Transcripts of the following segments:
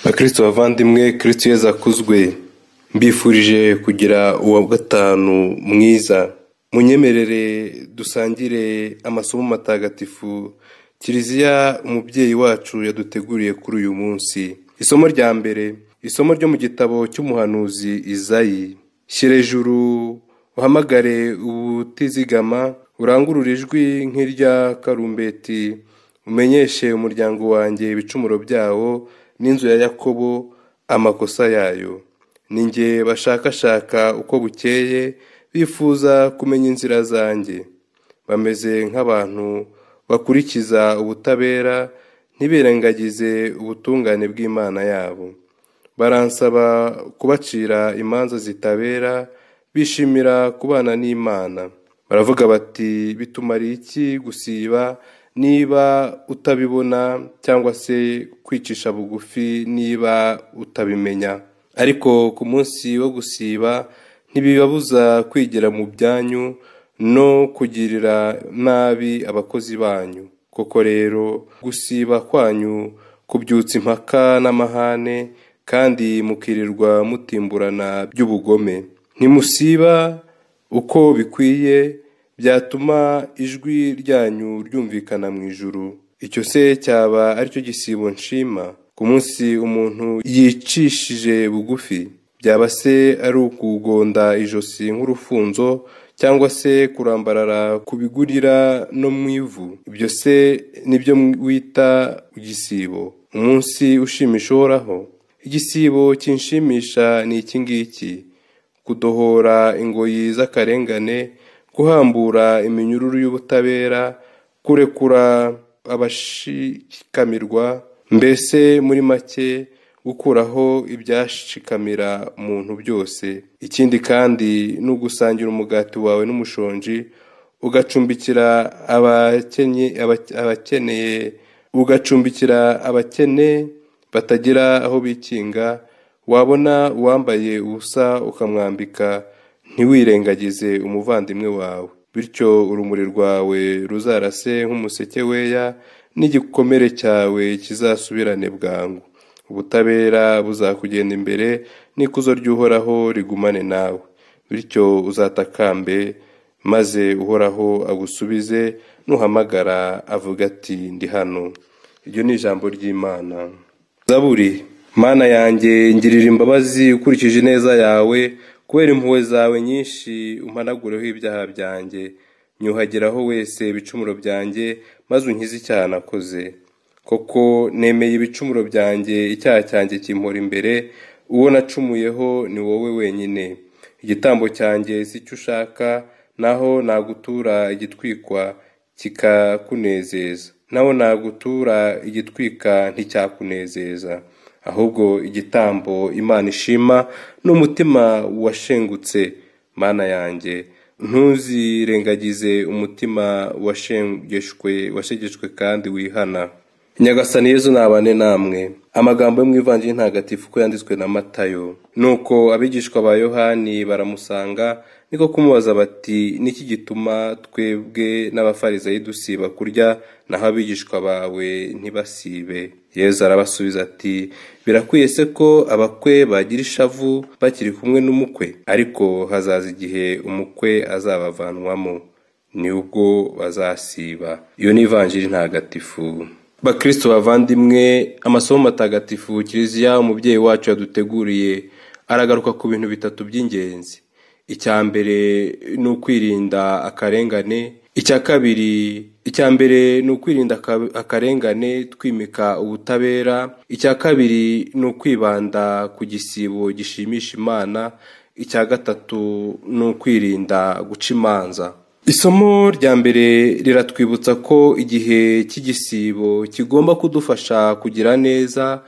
Bakristo bavandimwe, Kristo Yezu akuzwe. Mbifurije kugira uwa gatanu mwiza. Munyemerere dusangire amasomo matagatifu Kiliziya umubyeyi wacu yaduteguriye kuri uyu munsi. Isomo rya mbere, isomo ryo mu gitabo cy'umuhanuzi Izayi. Shyira ejuru uhamagare ubutizigama, urangurure ijwi nk'irya karumbeti, umenyeshe umuryango wanjye ibicumuro byawo n'inzu ya Yakobo amakosa yayo. Ninjye bashakashaka uko bukeye, bifuza kumenya inzira zanjye. Bameze nk'abantu bakurikiza ubutabera, ntibirengagize ubutungane bw'Imana yabo. Baransaba kubacira imanza zitabera, bishimira kubana n'Imana. Baravuga bati, bitumariye iki gusiba niba utabibona, cyangwa se kwicisha bugufi niba utabimenya. Ariko ku munsi wo gusiba ntibibabuza kwigira mu byanyu no kugirira nabi abakozi banyu. Koko rero gusiba kwanyu kubyutsa impaka n'amahane, kandi mukirirwa mutimburana by'ubugome. Ntimusiba uko bikwiye, byatuma ijwi ryanyu ryumvikana mu ijuru. Icyo se cyaba aricyo gisibo nshima? Ku munsi umuntu yicishije bugufi, byaba se ari ukugonda ijosi nk'urufunzo, cyangwa se kurambarara ku bigurira no mu ivu? Ibyo se nibyo wita igisibo, umunsi ushimisha Uhoraho? Igisibo kinshimisha ni iki ngiki: kudohora ingoyi z'akarengane, guhambura iminyururu y'ubutabera, kurekura abashikamirwa, mbese muri make gukuraho ibyashikamira umuntu byose. Ikindi kandi ni ugusangira umugati wawe n'umushonji, ugacumbikira abakene batagira aho bikinga. Wabona uwambaye ubusa ukamwambika, ntiwirengagize umuvandimwe wawe. Bityo urumuri rwawe ruzarase nk'umuseke weya, n'igikomere cyawe kizasubirane bwangu. Ubutabera buzakugenda imbere, n'ikuzo ry'Uhoraho rigumane nawe. Bityo uzatakambe, maze Uhoraho agusubize, nuhamagara avuga ati, ndi hano. Iryo ni ijambo ry'Imana. Zaburi. Mana yanjye, ngirira imbabazi ukurikije ineza yawe, kubera impuhwe zawe nyinshi umpanagureho ibyaha byanjye. Nyuhagiraho wese ibicumuro byanjye, maze unkize icyaha nakoze. Koko nemeye ibicumuro byanjye, icyaha cyanjye kimpora imbere, uwo nacumuyeho ni wowe wenyine. Igitambo cyanjye si cyo ushaka, naho nagutura igitwikwa kikakunezeza. Naho nagutura igitwika nticyakunezeza. Ahubwo igitambo Imana ishima n'umutima washengutse. Mana yanjye, ntuzirengagize umutima washegeshwe kandi wihana. Nyagasani Yezu nabane namwe. Amagambo yo mu Ivanjili ntagatifu ko yanditswe na Matayo. Nuko abigishwa ba Yohani baramusanga, niko kumubaza bati, niki gituma twebwe n'abafarisayo dusiba kurya, naho abigishwa bawe ntibasibe? Yezu arabasubiza ati, birakwiye se ko abakwe bagira ishavu bakiri kumwe n'umukwe? Ariko hazaza igihe umukwe azabavanwamo, ni ubwo bazasiba. Iyo ni Ivanjili ntagatifu. Bakristo bavandimwe, amasomo matagatifu Kiliziya umubyeyi wacu yaduteguriye aragaruka ku bintu bitatu by'ingenzi. Icya mbere ni ukwirinda akarengane. Icya mbere ni ukwirinda akarengane twimika ubutabera. Icya kabiri ni ukwibanda ku gisibo gishimisha Imana. Icya gatatu ni ukwirinda guca imanza. Isomo rya mbere riratwibutsa ko igihe cy'igisibo kigomba kudufasha kugira neza,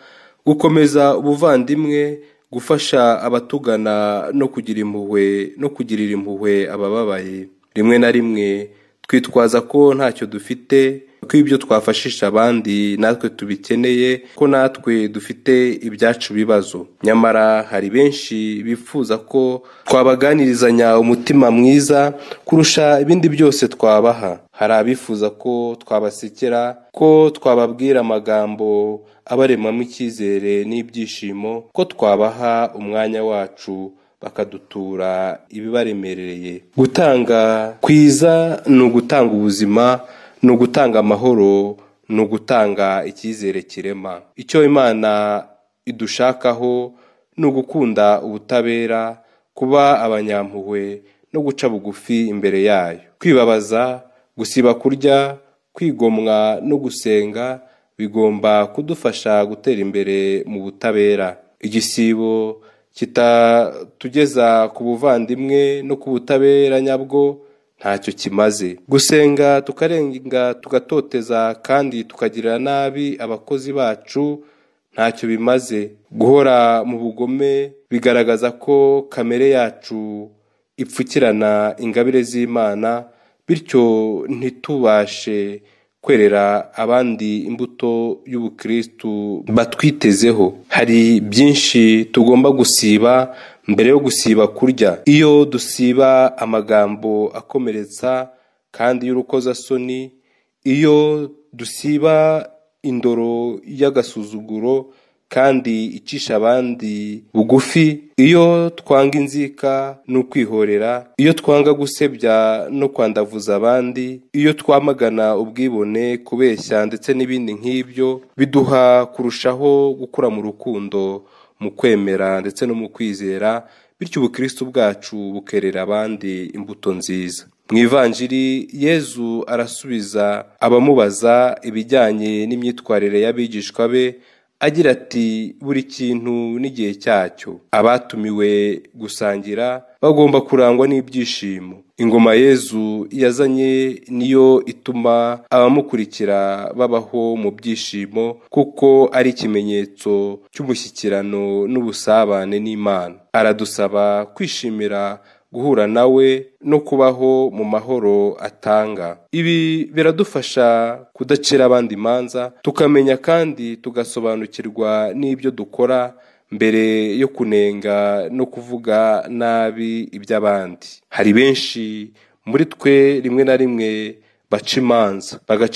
gukomeza ubuvandimwe, gufasha abatugana no kugirira impuhwe abababaye. Rimwe na rimwe twitwaza ko ntacyo dufite, ko ibyo twafashisha abandi natwe tubikeneye, ko natwe dufite ibyacu bibazo. Nyamara hari benshi bifuza ko twabaganirizanya umutima mwiza kurusha ibindi byose twabaha. Hari abifuza ko twabasekera, ko twababwira amagambo abaremamo icyizere n'ibyishimo, ko twabaha umwanya wacu bakadutura ibibaremereye. Gutanga kwiza ni ugutanga ubuzima, ni ugutanga amahoro, ni ugutanga icyizere kirema. Icyo Imana idushakaho ni ugukunda ubutabera, kuba abanyampuhwe no guca bugufi imbere yayo. Kwibabaza, gusiba kurya, kwigomwa no gusenga bigomba kudufasha gutera imbere mu butabera. Igisibo kitatugeza ku buvandimwe no ku butabera nyabwo ntacyo kimaze. Gusenga tukarenga tugatoteza kandi tukagirira nabi abakozi bacu ntacyo bimaze. Guhora mu bugome bigaragaza ko kamere yacu ipfukirana ingabire z'Imana, bityo ntitubashe kwerera abandi imbuto y'ubukristu batwitezeho. Hari byinshi tugomba gusiba mbere yo gusiba kurya. Iyo dusiba amagambo akomeretsa kandi y'urukozasoni, iyo dusiba indoro y'agasuzuguro kandi icisha abandi bugufi, iyo twanga inzika n'ukwihorera, iyo twanga gusebya no kwandavuza abandi, iyo twamagana ubwibone, kubeshya ndetse n'ibindi nk'ibyo, biduha kurushaho gukura mu rukundo, mu kwemera ndetse no mu kwizera, bityo ubukristo bwacu bukerera abandi imbuto nziza. Mu Ivanjiri Yezu arasubiza abamubaza ibijyanye n'imyitwarire y'abigishwa be agira ati, buri kintu n'igihe cyacyo. Abatumiwe gusangira bagomba kurangwa n'ibyishimo. Ingoma Yezu yazanye niyo ituma abamukurikira babaho mu byishimo, kuko ari ikimenyetso cy'umushyikirano n'ubusabane n'Imana. Aradusaba kwishimira guhura nawe no kubaho mu mahoro atanga. Ibi biradufasha kudacira abandi imanza, tukamenya kandi tugasobanukirwa n'ibyo dukora mbere yo kunenga no kuvuga nabi iby'abandi. Hari benshi muri twe rimwe na rimwe baca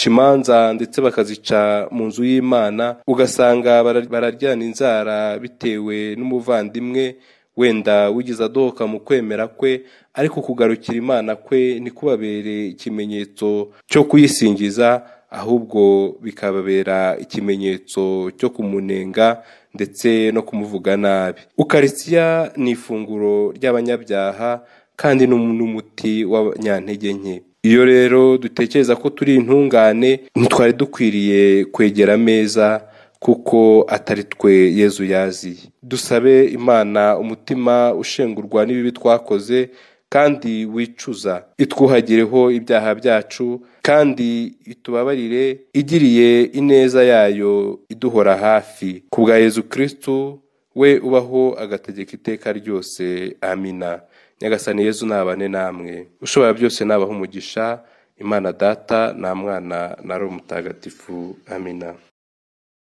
imanza ndetse bakazica mu nzu y'Imana, ugasanga bararyana inzara bitewe n'umuvandimwe wenda wigize adohoka mu kwemera kwe, ariko kugarukira Imana kwe ntikubabere ikimenyetso cyo kuyisingiza, ahubwo bikababera ikimenyetso cyo kumunenga ndetse no kumuvuga nabi. Ukaristiya ni ifunguro ry'abanyabyaha kandi n'umuti w'abanyantege nke. Iyo rero dutekereza ko turi intungane, ntitwari dukwiriye kwegera ameza, kuko atari twe Yezu yaziye. Dusabe Imana umutima ushengurwa n'ibibi twakoze kandi wicuza, itwuhagireho ibyaha byacu kandi itubabarire, igiriye ineza yayo iduhora hafi. Kubwa Yezu Kristu we ubaho agategeka iteka ryose. Amina. Nyagasani Yezu nabane namwe, ushobora byose nabaha umugisha, Imana Data na Mwana na Roho Mutagatifu. Amina.